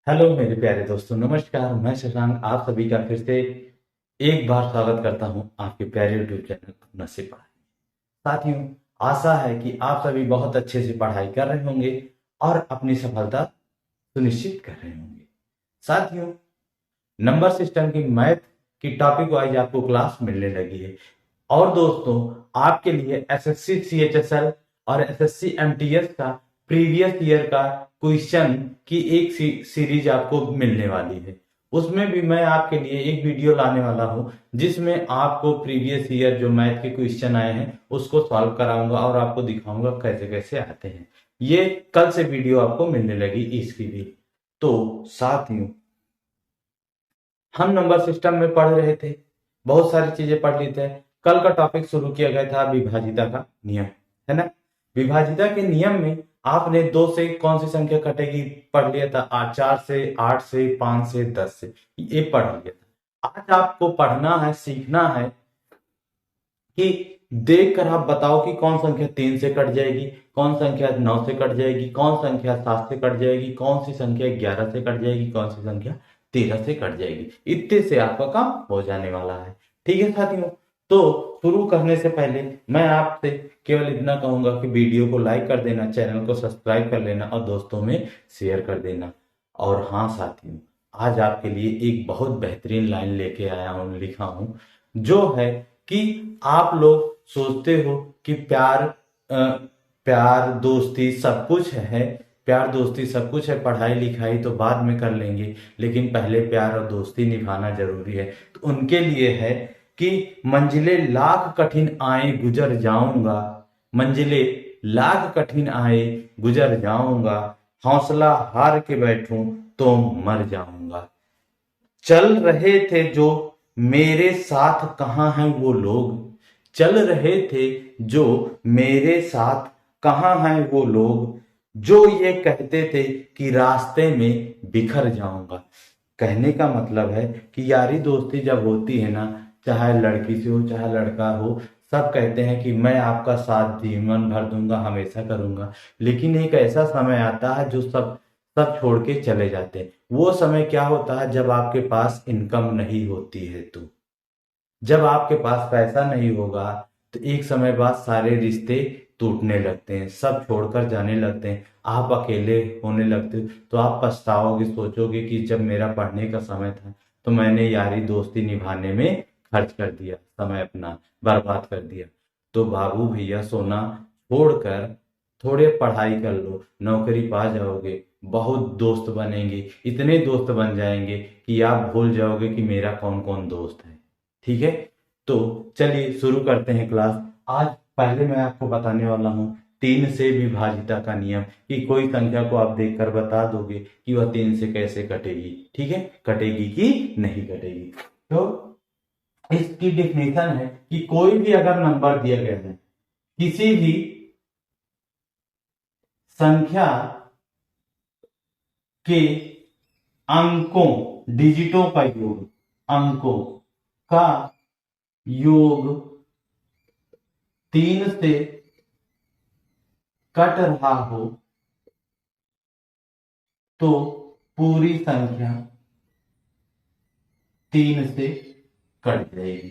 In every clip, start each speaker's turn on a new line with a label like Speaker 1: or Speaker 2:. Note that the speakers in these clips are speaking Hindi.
Speaker 1: हेलो मेरे प्यारे दोस्तों, नमस्कार। मैं शशांक आप सभी का फिर से एक बार स्वागत करता हूं आपके प्यारे यूट्यूब चैनल अपना से पढ़ाई। साथियों, आशा है कि आप सभी बहुत अच्छे से पढ़ाई कर रहे होंगे और अपनी सफलता सुनिश्चित कर रहे होंगे। साथियों, नंबर सिस्टम की मैथ की टॉपिक वाइज आपको क्लास मिलने लगी है। और दोस्तों, आपके लिए एसएससी सीएचएसएल और एसएससी एमटीएस का प्रीवियस ईयर का क्वेश्चन की एक सीरीज आपको मिलने वाली है। उसमें भी मैं आपके लिए एक वीडियो लाने वाला हूं जिसमें आपको प्रीवियस ईयर जो मैथ के क्वेश्चन आए हैं उसको सॉल्व कराऊंगा और आपको दिखाऊंगा कैसे कैसे आते हैं। ये कल से वीडियो आपको मिलने लगी इसकी भी। तो साथियों, हम नंबर सिस्टम में पढ़ रहे थे, बहुत सारी चीजें पढ़ ली थे। कल का टॉपिक शुरू किया गया था विभाजिता का नियम, है ना। विभाजिता के नियम में आपने दो से कौन सी संख्या कटेगी पढ़ लिया था, 4 से, 8 से, 5 से, 10 से, ये पढ़ लिया था। आज आपको पढ़ना है, सीखना है कि देख कर आप बताओ कि कौन संख्या 3 से कट जाएगी, कौन संख्या 9 से कट जाएगी, कौन संख्या 7 से कट जाएगी, कौन सी संख्या 11 से कट जाएगी, कौन सी संख्या 13 से कट जाएगी। इतने से आपका काम हो जाने वाला है। ठीक है साथियों, तो शुरू करने से पहले मैं आपसे केवल इतना कहूंगा कि वीडियो को लाइक कर देना, चैनल को सब्सक्राइब कर लेना और दोस्तों में शेयर कर देना। और हाँ साथियों, आज आपके लिए एक बहुत बेहतरीन लाइन लेके आया हूं, लिखा हूं, जो है कि आप लोग सोचते हो कि प्यार दोस्ती सब कुछ है, प्यार दोस्ती सब कुछ है, पढ़ाई लिखाई तो बाद में कर लेंगे, लेकिन पहले प्यार और दोस्ती निभाना जरूरी है। तो उनके लिए है कि मंजिलें लाख कठिन आए गुजर जाऊंगा, मंजिलें लाख कठिन आए गुजर जाऊंगा, हौसला हार के बैठूं तो मर जाऊंगा। चल रहे थे जो मेरे साथ, कहाँ हैं वो लोग, चल रहे थे जो मेरे साथ, कहाँ हैं वो लोग, जो ये कहते थे कि रास्ते में बिखर जाऊंगा। कहने का मतलब है कि यारी दोस्ती जब होती है ना, चाहे लड़की से हो चाहे लड़का हो, सब कहते हैं कि मैं आपका साथ जीवन भर दूंगा, हमेशा करूंगा। लेकिन एक ऐसा समय आता है जो सब सब छोड़ के चले जाते हैं। वो समय क्या होता है, जब आपके पास इनकम नहीं होती है। तो जब आपके पास पैसा नहीं होगा तो एक समय बाद सारे रिश्ते टूटने लगते हैं, सब छोड़कर जाने लगते हैं, आप अकेले होने लगते हो। तो आप पछताओगे, सोचोगे कि जब मेरा पढ़ने का समय था तो मैंने यारी दोस्ती निभाने में खर्च कर दिया, समय अपना बर्बाद कर दिया। तो बाबू भैया, सोना छोड़कर थोड़े पढ़ाई कर लो, नौकरी पा जाओगे, बहुत दोस्त बनेंगे, इतने दोस्त बन जाएंगे कि आप भूल जाओगे कि मेरा कौन कौन दोस्त है। ठीक है, तो चलिए शुरू करते हैं क्लास। आज पहले मैं आपको बताने वाला हूं 3 से विभाजिता का नियम, कि कोई संख्या को आप देखकर बता दोगे कि वह 3 से कैसे कटेगी। ठीक है, कटेगी कि नहीं कटेगी। तो इसकी डिफिनेशन है कि कोई भी अगर नंबर दिया गया है, किसी भी संख्या के अंकों, डिजिटों का योग, अंकों का योग 3 से कट रहा हो तो पूरी संख्या 3 से कट जाएगी।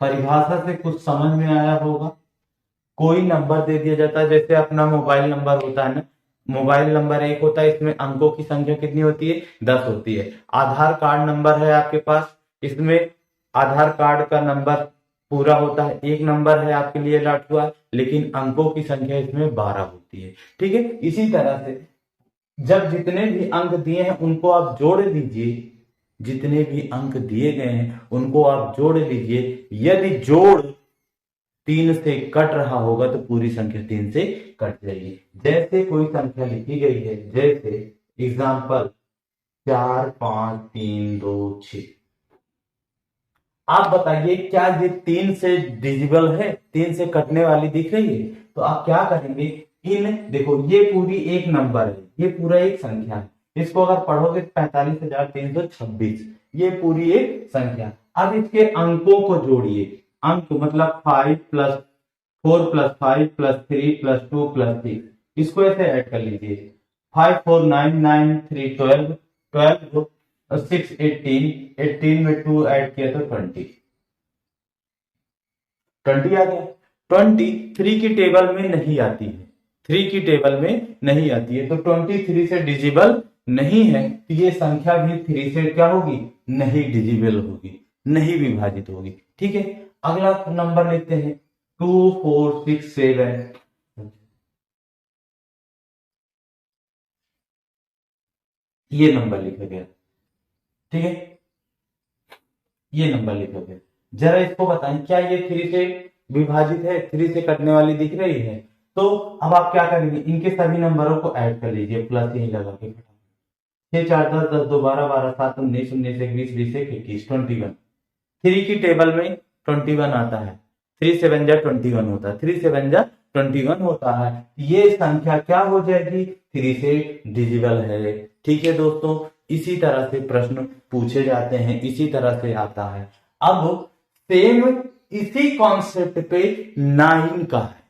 Speaker 1: परिभाषा से कुछ समझ में आया होगा। कोई नंबर दे दिया जाता है, जैसे अपना मोबाइल नंबर होता है ना, मोबाइल नंबर एक होता है, इसमें अंकों की संख्या कितनी होती है, 10 होती है। आधार कार्ड नंबर है आपके पास, इसमें आधार कार्ड का नंबर पूरा होता है, एक नंबर है आपके लिए अलॉट हुआ, लेकिन अंकों की संख्या इसमें 12 होती है। ठीक है, इसी तरह से जब जितने भी अंक दिए हैं उनको आप जोड़ लीजिए, जितने भी अंक दिए गए हैं उनको आप जोड़ लीजिए। यदि जोड़ 3 से कट रहा होगा तो पूरी संख्या 3 से कट जाएगी। जैसे कोई संख्या लिखी गई है, जैसे एग्जाम्पल 4 5 3 2 6, आप बताइए क्या ये 3 से डिजिबल है, 3 से कटने वाली दिख रही है? तो आप क्या करेंगे, इन देखो ये पूरी एक नंबर है, ये पूरा एक संख्या है, इसको अगर पढ़ोगे 45,326, ये पूरी एक संख्या। अब इसके अंकों को जोड़िए, अंक मतलब 5 + 4 + 5 + 3 + 2 + 6, इसको ऐसे ऐड कर लीजिए। 5 4 9 9 3 12, 12 6 18, 18 में 2 ऐड किया तो 20, 20 आ गया। 20 3 की टेबल में नहीं आती है, 3 की टेबल में नहीं आती है, तो 23 से डिजिबल नहीं है, तो ये संख्या भी 3 से क्या होगी, नहीं डिजिबल होगी, नहीं विभाजित होगी। ठीक है, अगला नंबर लेते हैं 2 4 6 7, ये नंबर लिखा गया। ठीक है, ये नंबर लिखा गया। जरा इसको बताएं, क्या ये 3 से विभाजित है, 3 से कटने वाली दिख रही है? तो अब आप क्या करेंगे, इनके सभी नंबरों को ऐड कर लीजिए, प्लस यही लगा के। 6 4 10 10 2 12 12 7 19 19 21 20 21 21, 3 की टेबल में 21 आता है, 3 7 जा 21 होता है, 3 7 जा 21 होता है। ये संख्या क्या हो जाएगी, 3 से डिजिबल है। ठीक है दोस्तों, इसी तरह से प्रश्न पूछे जाते हैं, इसी तरह से आता है। अब सेम इसी कॉन्सेप्ट पे 9 का है,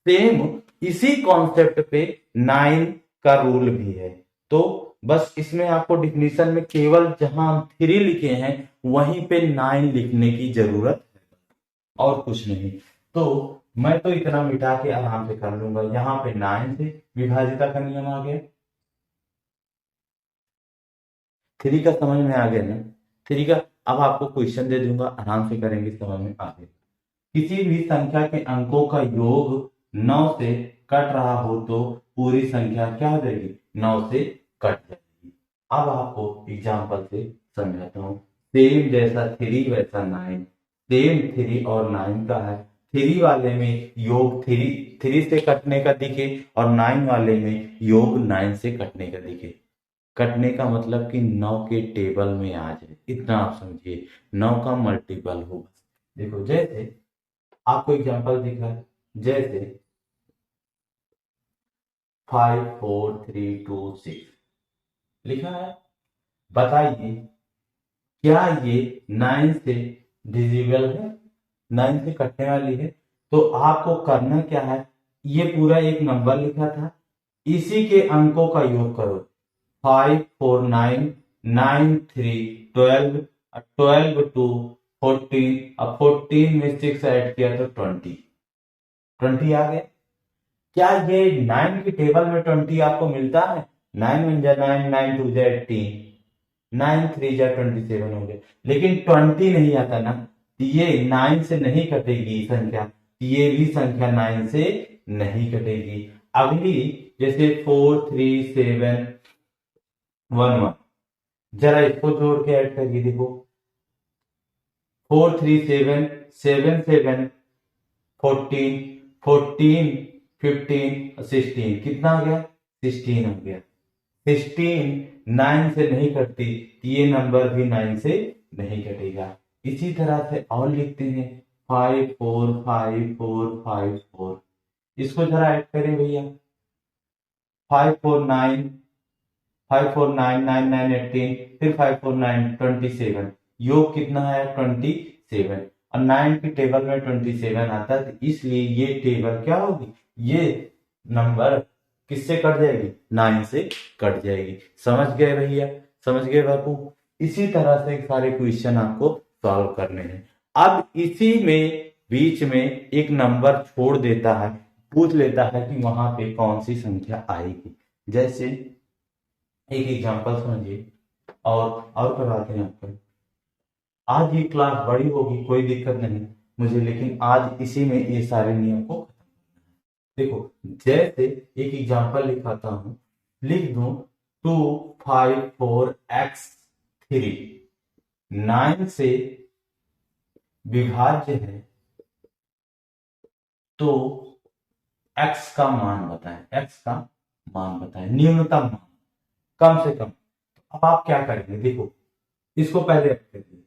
Speaker 1: सेम इसी कॉन्सेप्ट पे 9 का रूल भी है। तो बस इसमें आपको डिफिनीशन में केवल जहां हम 3 लिखे हैं वहीं पे 9 लिखने की जरूरत है, और कुछ नहीं। तो मैं तो इतना मिटा के आराम से कर लूंगा, यहाँ पे 9 से विभाजिता का नियम आ गया। 3 का समझ में आ गया ना? 3 का अब आपको क्वेश्चन दे दूंगा, आराम से करेंगे, समझ में आ गया। किसी भी संख्या के अंकों का योग 9 से कट रहा हो तो पूरी संख्या क्या हो जाएगी, 9 से कट जाएगी। अब आपको एग्जांपल से समझाता हूँ। सेम जैसा 3 वैसा 9, सेम 3 और 9 का है। 3 वाले में योग 3 से कटने का दिखे, और 9 वाले में योग 9 से कटने का दिखे। कटने का मतलब कि 9 के टेबल में आ जाए, इतना आप समझिए, 9 का मल्टीपल हो। देखो जैसे आपको एग्जांपल दिखा है, जैसे 5 4 3 2 6 लिखा है। बताइए क्या ये 9 से डिजिबल है, 9 से कटने वाली है? तो आपको करना क्या है, ये पूरा एक नंबर लिखा था, इसी के अंकों का योग करो। 5 4 9 9 3 12, 12 2 14, अब 14 में 6 ऐड किया तो 20, 20 आ गया। क्या ये 9 की टेबल में 20 आपको मिलता है? 9 1 जा 9, 9 2 जा 18, 9 3 जा 27 हो गया, लेकिन 20 नहीं आता ना, तो ये 9 से नहीं कटेगी संख्या, ये भी संख्या 9 से नहीं कटेगी। अगली जैसे 4 3 7 1 1, जरा इसको जोड़ के ऐड करिए। देखो 4 3 7 7 7 14 14 15 16, कितना आ गया, 16 हो गया। 16 9 से नहीं कटती, ये नंबर भी 9 से नहीं कटेगा। इसी तरह से और लिखते हैं 5 4 5 4 5 4, इसको जरा ऐड करें भैया। 5 4 9 5 4 9 9 9 18, फिर 5 4 9 27, योग कितना है 27, और 9 की टेबल में 27 आता है, तो इसलिए ये टेबल क्या होगी, ये नंबर किससे कट जाएगी, 9 से कट जाएगी। समझ गए भैया, समझ गए बापू? इसी तरह से सारे क्वेश्चन आपको सॉल्व करने हैं। अब इसी में बीच में एक नंबर छोड़ देता है, पूछ लेता है कि वहां पे कौन सी संख्या आएगी। जैसे एक एग्जांपल समझिए, और करवाते हैं आपको। आज ये क्लास बड़ी होगी, कोई दिक्कत नहीं मुझे, लेकिन आज इसी में ये सारे नियम को खत्म करना है। देखो जैसे एक एग्जांपल लिखाता हूं, लिख दूं 2 5 4 x 3 9 से विभाज्य है, तो x का मान बताएं, x का मान बताएं, न्यूनतम मान, कम से कम। अब आप क्या करेंगे, देखो इसको पहले ऐड करिए,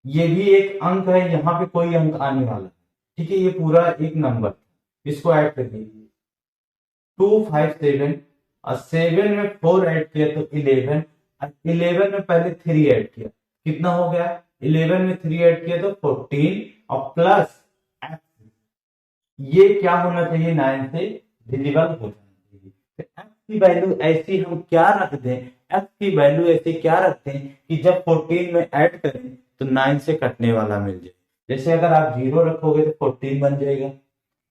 Speaker 1: ये भी एक अंक है, यहाँ पे कोई अंक आने वाला है, ठीक है, ये पूरा एक नंबर, इसको ऐड करिए 2 5 7, और 7 में 4 ऐड किया तो 11, और 11 में पहले 3 ऐड किया, कितना हो गया, 11 में 3 ऐड किया तो 14, और प्लस ये क्या होना चाहिए, 9 से डिविजिबल हो जाना चाहिए। की वैल्यू ऐसी हम क्या रख दें, x की वैल्यू ऐसी क्या रखते हैं कि जब 14 में ऐड करें तो 9 से कटने वाला मिल जाए। जैसे अगर आप 0 रखोगे तो 14 बन जाएगा।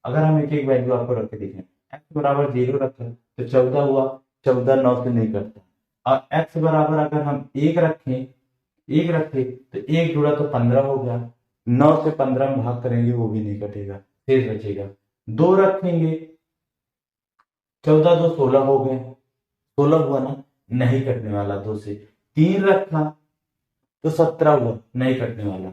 Speaker 1: अगर हम एक एक वैल्यू आपको रख के देखें, x बराबर 0 रखें तो 14 हुआ, 14 9 से नहीं कटता। और x बराबर अगर हम एक रखें तो एक जुड़ा तो 15 हो गया, 9 से 15 में भाग करेंगे वो भी नहीं कटेगा, शेष बचेगा। 2 रखेंगे, 14 2 16 हो गए, 16 हुआ ना, नहीं कटने वाला 2 से। 3 रखा तो 17 हुआ, नहीं कटने वाला।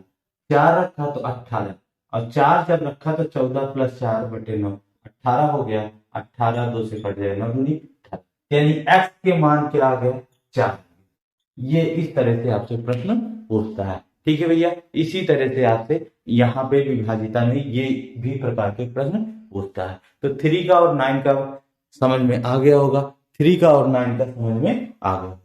Speaker 1: 4 रखा तो 18, और 4 जब रखा तो 14 प्लस 4 बटे 9, 18 हो गया। 18 2 से कट जाए, 9 दूनी 18, यानी x के मान क्या आ गया, 4। ये इस तरह से आपसे प्रश्न पूछता है। ठीक है भैया, इसी तरह से आपसे यहाँ पे विभाजिता में ये भी प्रकार के प्रश्न पूछता है। तो 3 का और 9 का समझ में आ गया होगा, 3 का और 9 का समझ में आ गया।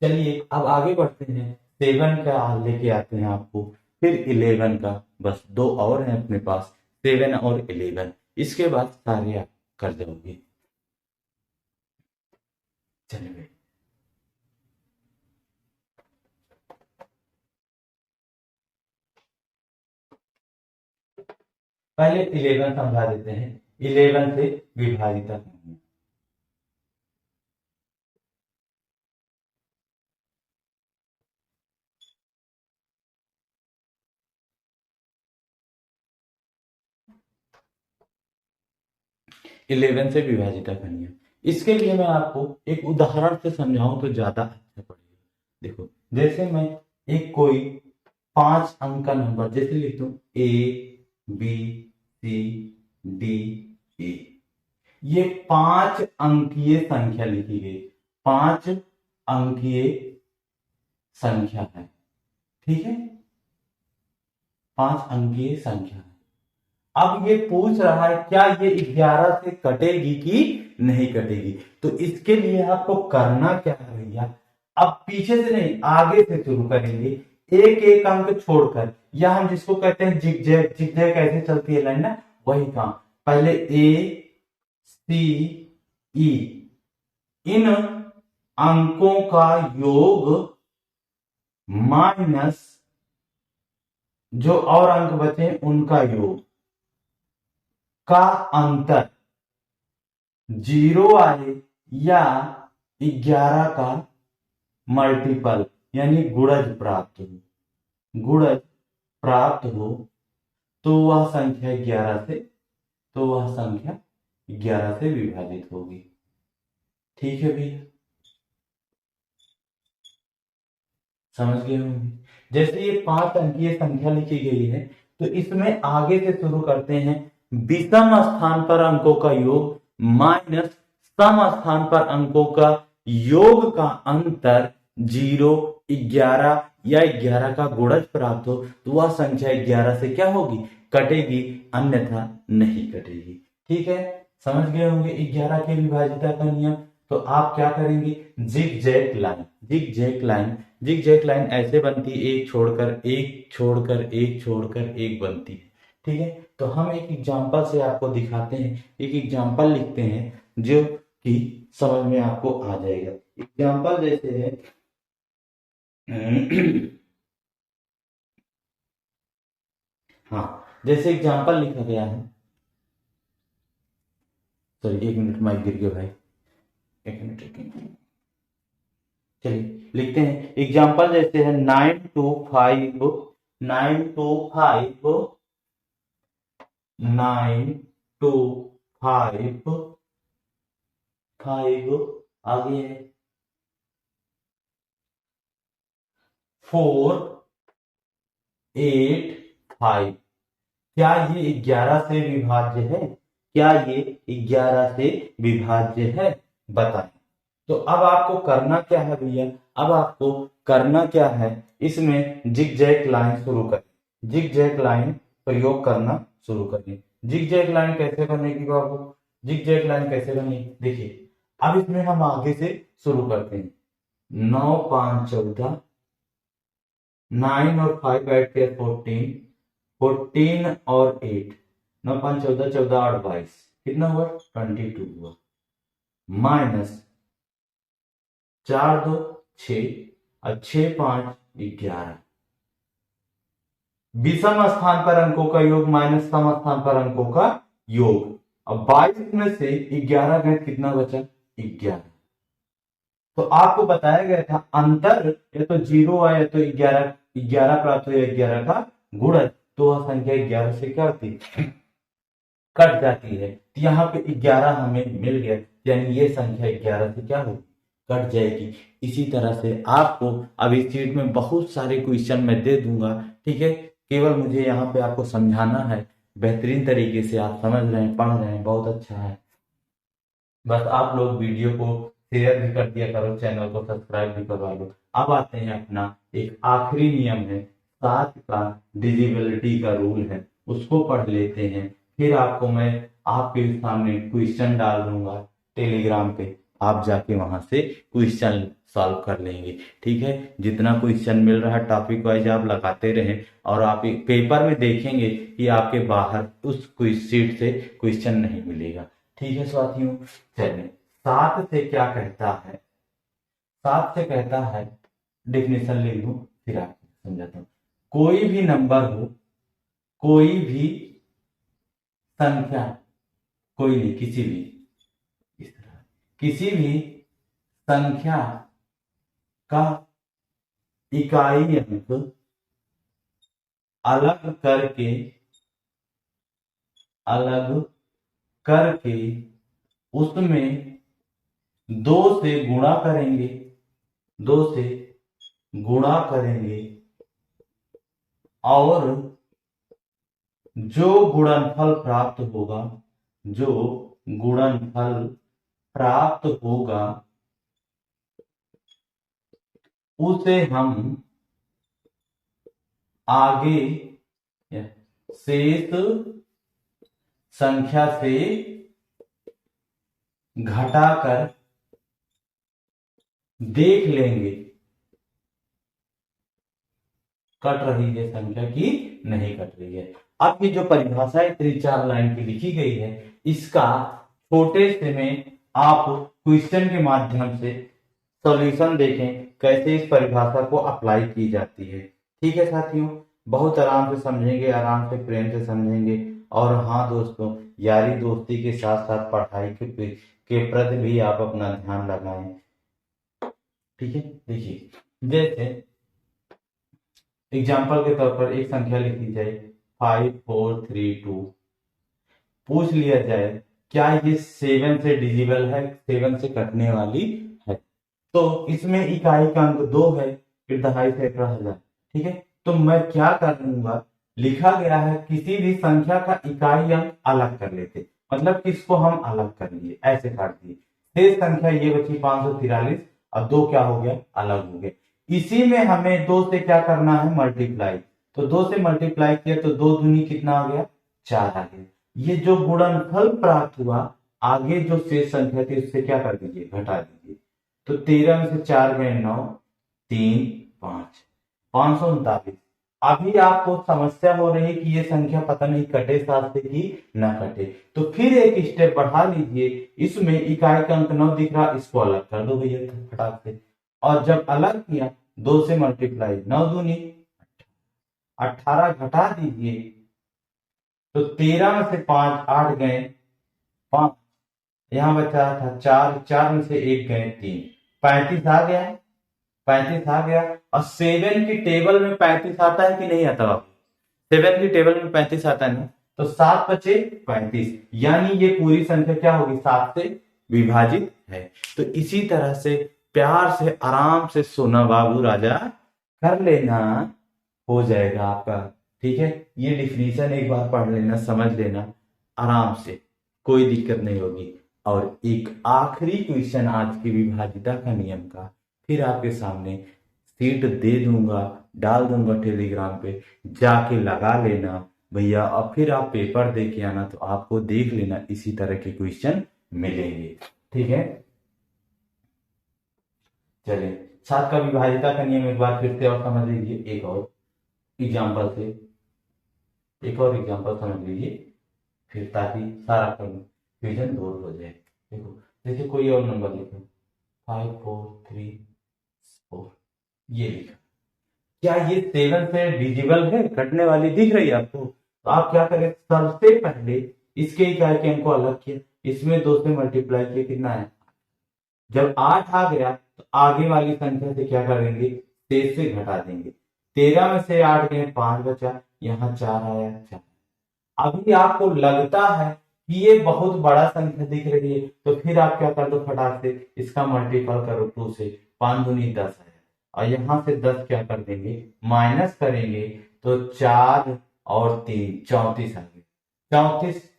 Speaker 1: चलिए अब आगे बढ़ते हैं, 7 का लेके आते हैं आपको, फिर 11 का। बस 2 और हैं अपने पास, 7 और 11। इसके बाद सारे आप कर जाओगे। चलिए पहले 11 समझा देते हैं, 11 से विभाजिता करनी। 11 से विभाजिता करनी है। इसके लिए मैं आपको एक उदाहरण से समझाऊं तो ज्यादा अच्छा पड़ेगा। देखो, जैसे मैं एक कोई 5 अंक का नंबर जैसे लिख दूं A B C D E, ये 5 अंकीय संख्या लिखी गई, 5 अंकीय संख्या है। ठीक है, 5 अंकीय संख्या है। अब ये पूछ रहा है क्या ये 11 से कटेगी कि नहीं कटेगी। तो इसके लिए आपको करना क्या है भैया, अब पीछे से नहीं आगे से शुरू करेंगे, एक एक अंक छोड़कर, या हम जिसको कहते हैं जिगजैग, जिगजैग कैसे चलती है लाइन ना, वही काम। पहले ए सी ई, इन अंकों का योग माइनस जो और अंक बचे उनका योग का अंतर 0 आए या 11 का मल्टीपल यानी गुणज प्राप्त हो, गुणज प्राप्त हो, तो वह संख्या 11 से, तो वह संख्या 11 से विभाजित होगी। ठीक है भैया, समझ गए होंगे। जैसे ये 5 अंकीय संख्या लिखी गई है, तो इसमें आगे से शुरू करते हैं, विषम स्थान पर अंकों का योग माइनस सम स्थान पर अंकों का योग का अंतर 0, 11 या 11 का गुणज प्राप्त हो, तो वह संख्या 11 से क्या होगी, कटेगी, अन्यथा नहीं कटेगी। ठीक है, समझ गए होंगे 11 के विभाजिता का नियम। तो आप क्या करेंगे, zigzag line, zigzag line, zigzag line ऐसे बनती है, एक छोड़कर एक छोड़कर एक छोड़कर एक बनती है। ठीक है, तो हम एक एग्जांपल से आपको दिखाते हैं, एक एग्जांपल लिखते हैं जो कि समझ में आपको आ जाएगा। एग्जांपल जैसे है हाँ, जैसे एग्जांपल लिखा गया है, सॉरी 1 मिनट माइक गिर गया भाई, 1 मिनट 1 मिनट। चलिए लिखते हैं एग्जांपल जैसे है 925 925 925 5 आगे है 4 8 5। क्या ये 11 से विभाज्य है, क्या ये 11 से विभाज्य है, बताएं। तो अब आपको करना क्या है भैया, अब आपको करना क्या है, इसमें जिग जैग लाइन शुरू करें, जिग जैग लाइन प्रयोग करना शुरू करें। जिग जैग लाइन कैसे बनेगी बाबू, जिग जैग लाइन कैसे बनेगी, देखिए अब इसमें हम आगे से शुरू करते हैं। 9 5 14, 9 और 5 ऐड किया 14, 14 और 8, 9 5 14, 14 8 22, कितना हुआ 22 हुआ, माइनस 4 2 6 और 6 5 11। विषम स्थान पर अंकों का योग माइनस सम स्थान पर अंकों का योग। अब 22 में से 11 गए, कितना बचा? 11। तो आपको बताया गया था अंतर या तो 0 आया या तो 11 11 प्राप्त हो या 11 का गुणज, तो वह संख्या 11 से क्या होती है? कट जाती है। तो यहाँ पे 11 हमें मिल गया, यानी ये संख्या 11 से क्या होगी? कट जाएगी। इसी तरह से आपको अब इस शीट में बहुत सारे क्वेश्चन मैं दे दूंगा, ठीक है? केवल मुझे यहाँ पे आपको समझाना है, बेहतरीन तरीके से आप समझ रहे हैं, पढ़ रहे हैं, बहुत अच्छा है। बस आप लोग वीडियो को शेयर भी कर दिया करो, चैनल को सब्सक्राइब भी करवा लो। अब आते हैं अपना एक आखिरी नियम है, 7 का डिविजिबिलिटी का रूल है, उसको पढ़ लेते हैं। फिर आपको मैं आपके सामने क्वेश्चन डाल दूंगा टेलीग्राम पे, आप जाके वहां से क्वेश्चन सॉल्व कर लेंगे, ठीक है? जितना क्वेश्चन मिल रहा है टॉपिक वाइज आप लगाते रहें, और आप पेपर में देखेंगे कि आपके बाहर उस क्विज शीट से क्वेश्चन नहीं मिलेगा, ठीक है साथियों? चलिए, 7 से क्या कहता है? 7 से कहता है, डेफिनेशन ले लूं फिर आपको समझाता हूं। कोई भी नंबर हो, कोई भी संख्या, कोई नहीं, किसी भी, इस तरह किसी भी संख्या का इकाई अंक अलग करके, अलग करके उसमें 2 से गुणा करेंगे, 2 से गुणा करेंगे, और जो गुणनफल प्राप्त होगा, जो गुणनफल प्राप्त होगा उसे हम आगे शेष संख्या से घटाकर देख लेंगे कट रही है संख्या की नहीं कट रही है। अब ये जो परिभाषा है 3-4 लाइन की लिखी गई है, इसका छोटे से में आप क्वेश्चन के माध्यम से सॉल्यूशन देखें कैसे इस परिभाषा को अप्लाई की जाती है, ठीक है साथियों? बहुत आराम से समझेंगे, आराम से प्रेम से समझेंगे। और हाँ दोस्तों, यारी दोस्ती के साथ साथ पढ़ाई के प्रति भी आप अपना ध्यान लगाएं, ठीक है? देखिए, जैसे एग्जाम्पल के तौर पर एक संख्या लिखी जाए 5432, पूछ लिया जाए क्या ये 7 से डिजिबल है, 7 से कटने वाली है? तो इसमें इकाई का अंक 2 है, फिर दहाई सैकड़ा हजार, ठीक है? तो मैं क्या कर लूंगा, लिखा गया है किसी भी संख्या का इकाई अंक अलग कर लेते, मतलब किसको हम अलग कर लिए, ऐसे काट दिए। शेष संख्या ये बची 543, और 2 क्या हो गया, अलग हो गया। इसी में हमें 2 से क्या करना है, मल्टीप्लाई। तो 2 से मल्टीप्लाई किया तो 2 दूनी कितना आ गया, 4 आ गया। ये जो गुणनफल प्राप्त हुआ, आगे जो शेष संख्या थी उससे क्या कर दीजिए, घटा दीजिए। तो 13 में से 4 गए 9, 3 5, 539। अभी आपको समस्या हो रही है कि ये संख्या पता नहीं कटे साथ से कि ना कटे, तो फिर एक स्टेप बढ़ा लीजिए। इसमें इकाई का अंक 9 दिख रहा, इसको अलग कर दो भैया फटाक से। और जब अलग किया 2 से मल्टीप्लाई, 9 दूनी 18, घटा दीजिए तो 13 में से 5 8 गए 5, यहां बचा था 4, 4 में से 1 गए 3, 35 आ गया, 35 आ गया। और 7 की टेबल में 35 आता है कि नहीं आता बाबू? 7 की टेबल में 35 आता है ना, तो 7 बचे 35, यानी ये पूरी संख्या क्या होगी, 7 से विभाजित है। तो इसी तरह से प्यार से आराम से सोना बाबू राजा कर लेना, हो जाएगा आपका, ठीक है? ये डिफिनीशन एक बार पढ़ लेना, समझ लेना आराम से, कोई दिक्कत नहीं होगी। और एक आखिरी क्वेश्चन आज की विभाजिता का नियम का फिर आपके सामने सीट दे दूंगा, डाल दूंगा टेलीग्राम पे, जाके लगा लेना भैया, और फिर आप पेपर दे के आना, तो आपको देख लेना इसी तरह के क्वेश्चन मिलेंगे, ठीक है? चलिए, 7 का विभाजिता का नियम एक बार फिर से और समझ लीजिए, एक और एग्जाम्पल से, एक और एग्जाम्पल समझ लीजिए, फिर ताकि सारा कंफ्यूजन दूर हो जाए। देखो, जैसे कोई और नंबर लिखो 5434 ये लिखा। क्या ये 7 से डिजिबल है, कटने वाली दिख रही है आपको? तो आप क्या करें, सबसे पहले इसके इकाई के अंक को अलग किया, इसमें 2 से मल्टीप्लाई किया, कितना है? जब 8 आ गया तो आगे वाली संख्या से क्या करेंगे, 6 से घटा देंगे। 13 में से 8 गए, 5 बचा, यहाँ 4 आया, 4। अभी आपको लगता है कि ये बहुत बड़ा संख्या दिख रही है, तो फिर आप क्या कर दो, फटाक से इसका मल्टीपल करो 2 से, 5 दूनी 10 है, और यहां से 10 क्या कर देंगे, माइनस करेंगे, तो 4 और 3 34 आ गए। 34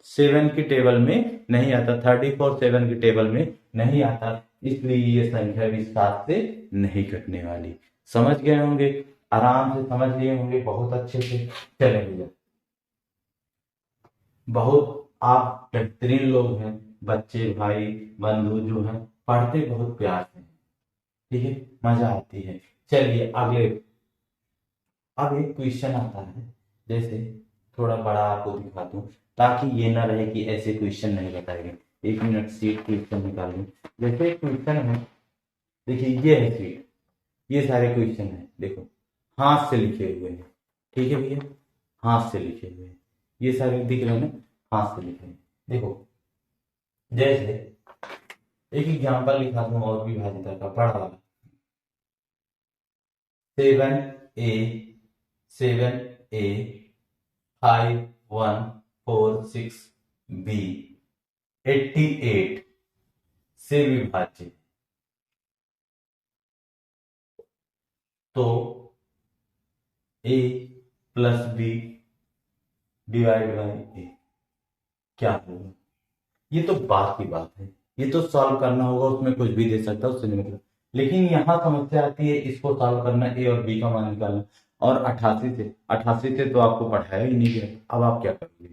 Speaker 1: 7 की टेबल में नहीं आता, 34 7 की टेबल में नहीं आता, इसलिए ये संख्या भी 7 से नहीं कटने वाली। समझ गए होंगे, आराम से समझ लिए होंगे, बहुत अच्छे से। चले भैया, बहुत आप बेहतरीन लोग हैं, बच्चे भाई बंधु जो हैं, पढ़ते बहुत प्यार से हैं, ठीक है, मजा आती है। चलिए अगले, अब एक क्वेश्चन आता है, जैसे थोड़ा बड़ा आपको दिखा दूं, ताकि ये ना रहे कि ऐसे क्वेश्चन नहीं बताए गए। 1 मिनट सीट क्वेश्चन निकाल लूं। जैसे क्वेश्चन है, देखिए ये है सीट, ये सारे क्वेश्चन है, देखो हाथ से लिखे हुए हैं, ठीक है भैया, हाथ से लिखे हुए हैं, ये सारे दिख रहे हैं ना, हाथ से लिखे हैं। देखो जैसे एक एग्जाम्पल लिखा दूं और भी भाजिता का बड़ा वाला, 7a 5146b 88 से विभाज्य, तो a plus B divide by A क्या होगा? ये तो बात की बात है, ये तो सॉल्व करना होगा, उसमें कुछ भी दे सकता है, उससे नहीं मतलब। लेकिन यहाँ समस्या आती है, इसको सॉल्व करना, ए और बी का मान निकालना, और 88 से तो आपको पढ़ाया ही नहीं गया, अब आप क्या करोगे?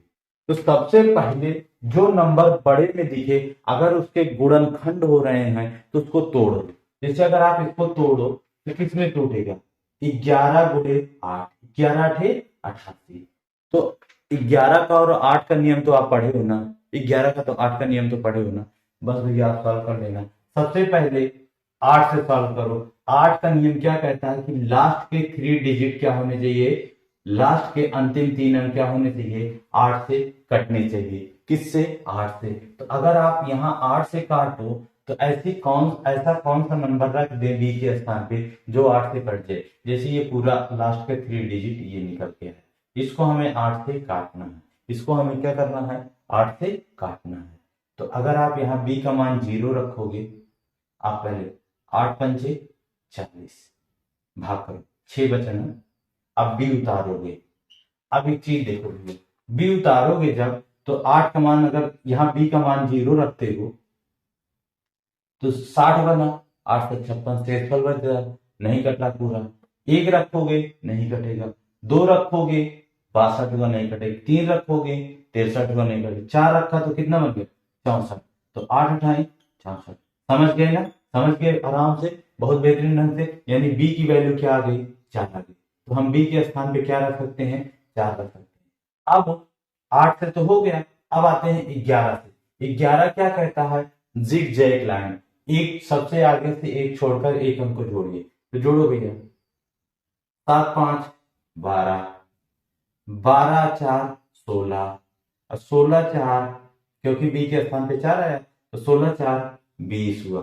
Speaker 1: तो सबसे पहले जो नंबर बड़े में दिखे, अगर उसके गुणनखंड हो रहे हैं तो उसको तोड़ो। जैसे अगर आप इसको तोड़ो तो किसमें टूटेगा, 11 गुणे 8, 11 8 88। तो 11 का और 8 का नियम तो आप पढ़े हो ना, 11 का तो 8 का नियम तो पढ़े हो ना, बस भैया आप सॉल्व कर लेना। सबसे पहले 8 से सॉल्व करो। 8 का नियम क्या कहता है कि लास्ट के 3 डिजिट क्या होने चाहिए, लास्ट के अंतिम 3 अंक क्या होने चाहिए, 8 से कटने चाहिए। किससे, 8 से। तो अगर आप यहाँ 8 से काटो तो ऐसा कौन सा नंबर रख दे बी के स्थान पे जो 8 से कट जाए। जैसे ये पूरा लास्ट के 3 डिजिट ये निकल के है, इसको हमें 8 से काटना है, इसको हमें क्या करना है, 8 से काटना है। तो अगर आप यहाँ बी का मान 0 रखोगे, आप पहले 8 पंचे 40, भाग करो, 6 बचा ना, अब बी उतारोगे। अब एक चीज देखो, बी उतारोगे जब, तो 8 का मान, अगर यहाँ बी का मान 0 रखते हो तो 60 बना, 8 से 56 63 बच गया, नहीं कटा पूरा। 1 रखोगे नहीं कटेगा, 2 रखोगे 62 का नहीं कटेगा, 3 रखोगे 63 का नहीं कटेगा, 4 रखा तो कितना बन गया, 64। तो 8 अठाई 64। समझ गए ना, समझ गए आराम से, बहुत बेहतरीन ढंग से। यानी बी की वैल्यू क्या आ गई, 4 आ गई। तो हम बी के स्थान पे क्या रख सकते हैं, 4 रख सकते हैं। अब 8 से तो हो गया, अब आते हैं 11 से। 11 क्या कहता है, जिग जैग लाइन, एक सबसे आगे से एक छोड़कर एक अंक को जोड़िए। तो जोड़ो भैया, 7 5 12, 12 4 16, और 16 4, क्योंकि बी के स्थान पे 4 आया तो 16 4 20 हुआ।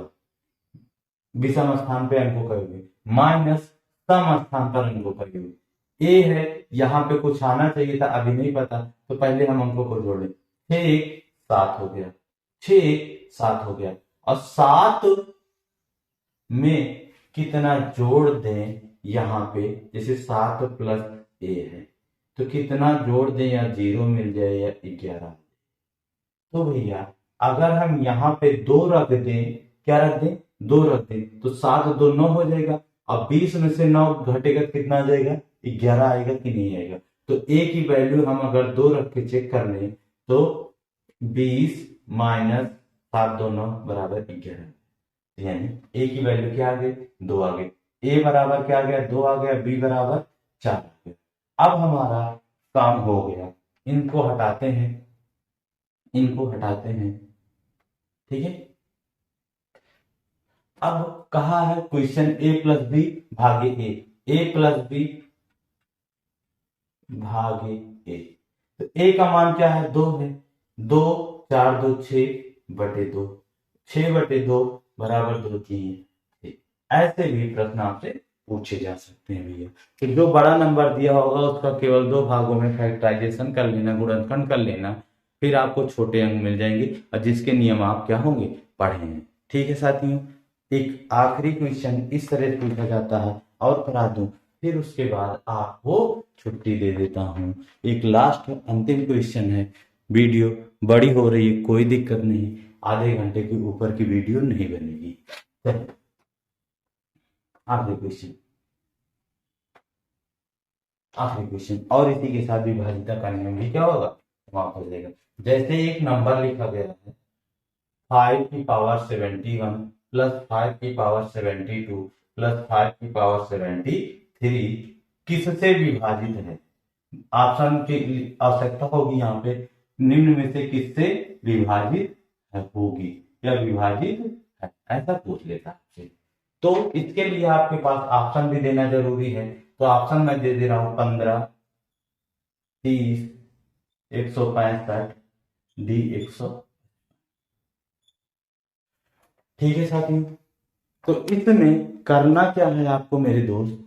Speaker 1: विषम स्थान पे अंकों का योग, माइनस सम स्थान पर अंकों का योग। ए है, यहाँ पे कुछ आना चाहिए था, अभी नहीं पता, तो पहले हम अंकों को जोड़े। 6 1 7 हो गया, 6 1 7 हो गया, और 7 में कितना जोड़ दें, यहाँ पे जैसे 7 प्लस ए है, तो कितना जोड़ दें, या 0 मिल जाए या 11। तो भैया अगर हम यहाँ पे 2 रख दें, क्या रख दें, 2 रख दें, तो 7 2 9 हो जाएगा। अब 20 में से 9 घटेगा तो कितना आ जाएगा, 11 आएगा कि नहीं आएगा। तो ए की वैल्यू हम अगर 2 रख के चेक कर लें तो 20 माइनस 7 2 9 बराबर 11, यानी ए की वैल्यू क्या आ गई, 2 आ गई। ए बराबर क्या आ गया, 2 आ गया, बी बराबर 4 आ गया। अब हमारा काम हो गया, इनको हटाते हैं, इनको हटाते हैं, ठीक है। अब कहा है क्वेश्चन ए प्लस बी भागे ए प्लस बी भागे ए। तो ए का मान क्या है, 2 है। 2 4 2 6/2, 6/2 बराबर 2 3। ऐसे भी प्रश्न आपसे पूछे जा सकते हैं भैया। तो जो बड़ा नंबर दिया होगा उसका केवल 2 भागों में फैक्टराइजेशन कर लेना, गुणनखंड कर लेना, फिर आपको छोटे अंक मिल जाएंगे और जिसके नियम आप क्या होंगे, पढ़े हैं। ठीक है साथियों, एक आखिरी क्वेश्चन इस तरह से पूछा जाता है और करा दूं, फिर उसके बाद आपको छुट्टी दे देता हूं। एक लास्ट अंतिम क्वेश्चन है। वीडियो बड़ी हो रही है, कोई दिक्कत नहीं, आधे घंटे के ऊपर की वीडियो नहीं बनेगी। आखिरी क्वेश्चन, आखिरी क्वेश्चन, और इसी के साथ विभाजिता का नियम भी क्या होगा, समाप्त हो जाएगा। जैसे एक नंबर लिखा गया है 5 की पावर 71 प्लस 5 की पावर 72 प्लस 5 की पावर 73 किससे विभाजित है। ऑप्शन की आवश्यकता होगी यहाँ पे, निम्न में से किससे विभाजित होगी या विभाजित है, ऐसा पूछ लेता है। तो इसके लिए आपके पास ऑप्शन भी देना जरूरी है। तो ऑप्शन मैं दे दे रहा हूं 15, 30, 165, डी 100। ठीक है साथियों, तो इसमें करना क्या है आपको मेरे दोस्त,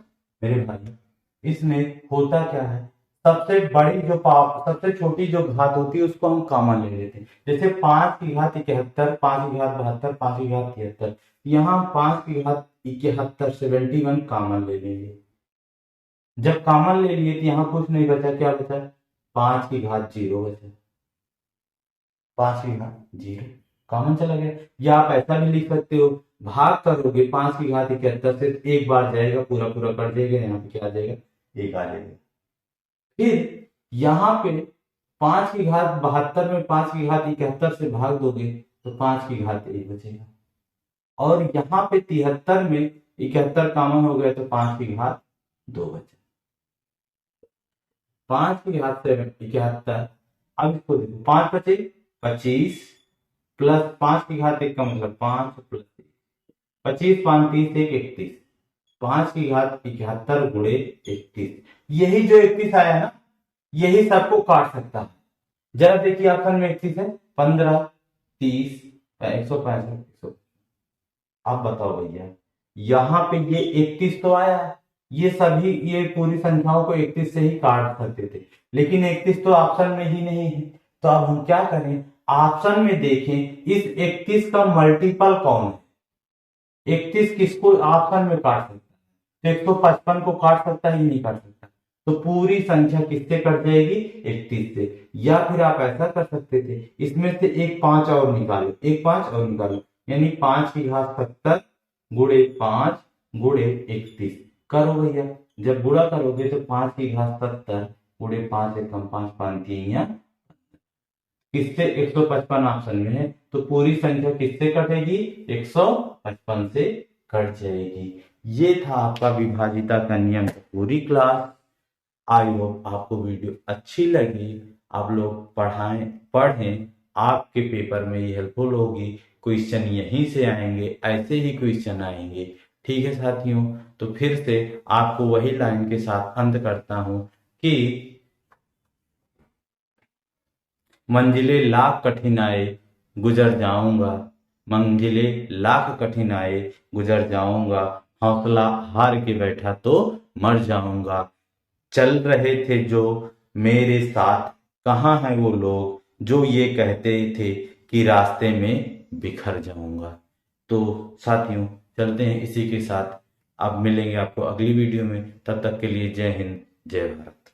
Speaker 1: मेरे भाई, इसमें होता क्या है, सबसे बड़ी जो पाव, सबसे छोटी जो घात होती है उसको हम कॉमन ले लेते हैं। जैसे 5 की घात 71, 5 की घात 72, 5 की घात 73, यहाँ 5 की घात 71 71 कॉमन ले लेंगे। जब कॉमन ले लिए तो यहाँ कुछ नहीं बचा, क्या बचा, 5 की घात 0 बचा, 5 की घात 0 कॉमन चला गया। या आप ऐसा भी लिख सकते हो, भाग करोगे 5 की घात 71 से, एक बार जाएगा, पूरा पूरा कर देगा, यहाँ पे क्या आ जाएगा, एक आ जाएगा। फिर यहाँ पे 5 की घात 72 में 5 की घात 71 से भाग दोगे तो 5 की घात 1 बचेगा। और यहाँ पे 73 में 71 कॉमन हो गया तो 5 की घात 2 बचा। 5 की घात 71, अब इसको देखो, 5 बचे 25 प्लस 5 की घात 1 का मतलब 5 प्लस 25 5 30 1 31, 5 की घात 71 गुणे 31। यही जो 31 आया ना, यही सबको काट सकता है। जरा देखिए ऑप्शन में 31 है, 15, 30, 165। अब बताओ भैया, यहाँ पे ये 31 तो आया, ये सभी, ये पूरी संख्याओं को 31 से ही काट सकते थे, लेकिन 31 तो ऑप्शन में ही नहीं है। तो अब हम क्या करें, ऑप्शन में देखें इस 31 का मल्टीपल कौन है। 31 किसको ऑप्शन में काट सकता है, तो 155 को काट सकता है, ही नहीं काट सकता। तो पूरी संख्या किससे कट जाएगी, 31 से। या फिर आप ऐसा कर सकते थे, इसमें से एक 5 और निकालो, एक 5 और निकालो, यानी 5 की घात 70 गुणे 5 गुणे 31 करो भैया। जब गुणा करोगे तो 5 की घात 70 गुणे 5 एकम 5 5 किससे, 155 ऑप्शन में है, तो पूरी संख्या किससे कटेगी, 155 से कट जाएगी। ये था आपका विभाजिता का नियम की पूरी क्लास। आई होप आपको वीडियो अच्छी लगी, आप लोग पढ़ें, आपके पेपर में ये हेल्पफुल होगी। क्वेश्चन यहीं से आएंगे, ऐसे ही क्वेश्चन आएंगे। ठीक है साथियों, तो फिर से आपको वही लाइन के साथ अंत करता हूं कि मंजिले लाख कठिनाई गुजर जाऊंगा, मंजिले लाख कठिनाई गुजर जाऊंगा, हौसला हार के बैठा तो मर जाऊंगा। चल रहे थे जो मेरे साथ, कहाँ हैं वो लोग जो ये कहते थे कि रास्ते में बिखर जाऊंगा। तो साथियों चलते हैं इसी के साथ, अब मिलेंगे आपको अगली वीडियो में, तब तक के लिए जय हिंद जय भारत।